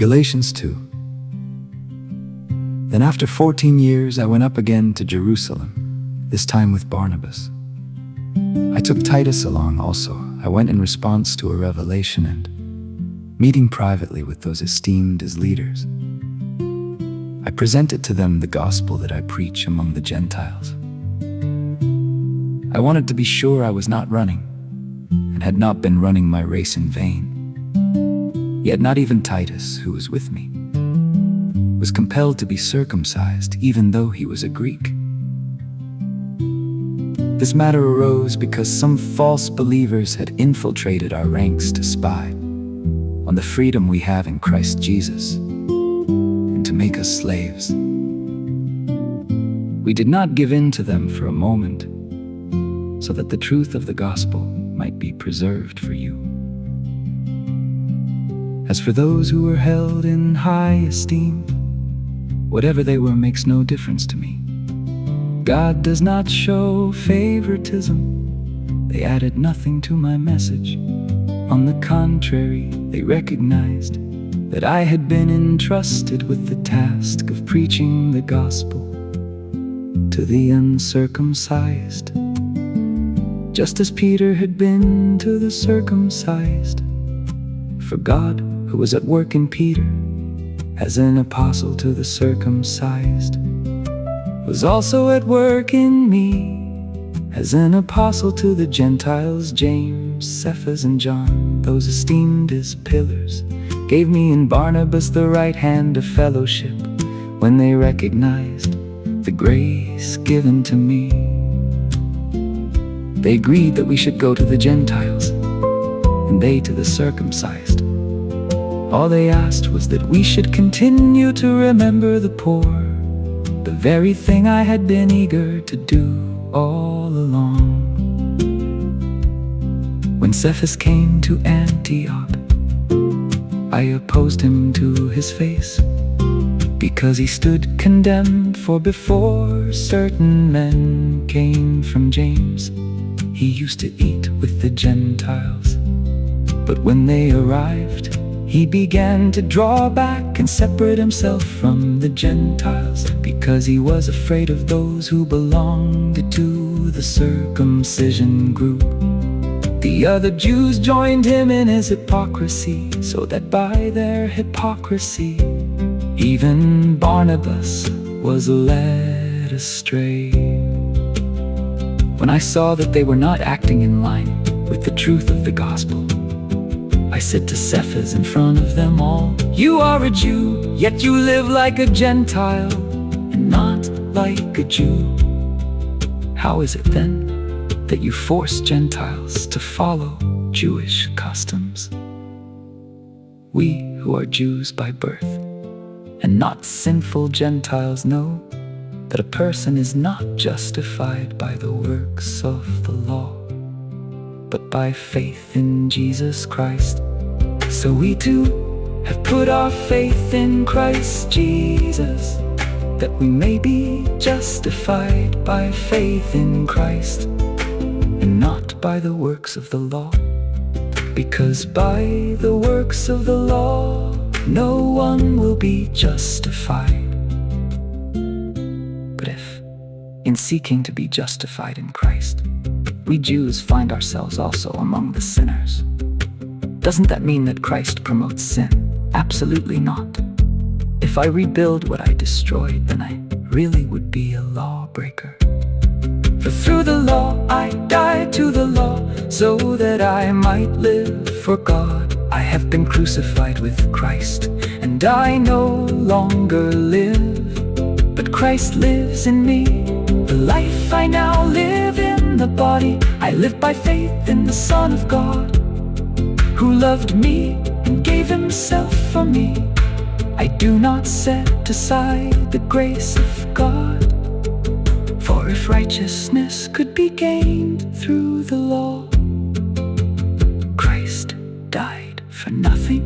Galatians 2. Then after 14 years I went up again to Jerusalem, this time with Barnabas. I took Titus along also. I went in response to a revelation and, meeting privately with those esteemed as leaders, I presented to them the gospel that I preach among the Gentiles. I wanted to be sure I was not running, and had not been running my race in vain. Yet not even Titus, who was with me, was compelled to be circumcised, even though he was a Greek. This matter arose because some false believers had infiltrated our ranks to spy on the freedom we have in Christ Jesus, and to make us slaves. We did not give in to them for a moment, so that the truth of the gospel might be preserved for you. As for those who were held in high esteem, whatever they were makes no difference to me. God does not show favoritism. They added nothing to my message. On the contrary, they recognized that I had been entrusted with the task of preaching the gospel to the uncircumcised, just as Peter had been to the circumcised. For God, who was at work in Peter as an apostle to the circumcised, was also at work in me as an apostle to the Gentiles. James, Cephas, and John, those esteemed as pillars, gave me and Barnabas the right hand of fellowship when they recognized the grace given to me. They agreed that we should go to the Gentiles, and they to the circumcised. All they asked was that we should continue to remember the poor, the very thing I had been eager to do all along. When Cephas came to Antioch, I opposed him to his face, because he stood condemned. For before certain men came from James, he used to eat with the Gentiles. But when they arrived, he began to draw back and separate himself from the Gentiles, because he was afraid of those who belonged to the circumcision group. The other Jews joined him in his hypocrisy, so that by their hypocrisy even Barnabas was led astray. When I saw that they were not acting in line with the truth of the gospel, I said to Cephas in front of them all, "You are a Jew, yet you live like a Gentile, and not like a Jew. How is it then that you force Gentiles to follow Jewish customs? We who are Jews by birth, and not sinful Gentiles, know that a person is not justified by the works of the law, but by faith in Jesus Christ. So we too have put our faith in Christ Jesus, that we may be justified by faith in Christ, and not by the works of the law. Because by the works of the law, no one will be justified. But if, in seeking to be justified in Christ, we Jews find ourselves also among the sinners, doesn't that mean that Christ promotes sin? Absolutely not. If I rebuild what I destroyed, then I really would be a lawbreaker. For through the law I died to the law, so that I might live for God. I have been crucified with Christ, and I no longer live, but Christ lives in me. The life I now live in the body, I live by faith in the Son of God, who loved me and gave himself for me. I do not set aside the grace of God, for if righteousness could be gained through the law, Christ died for nothing.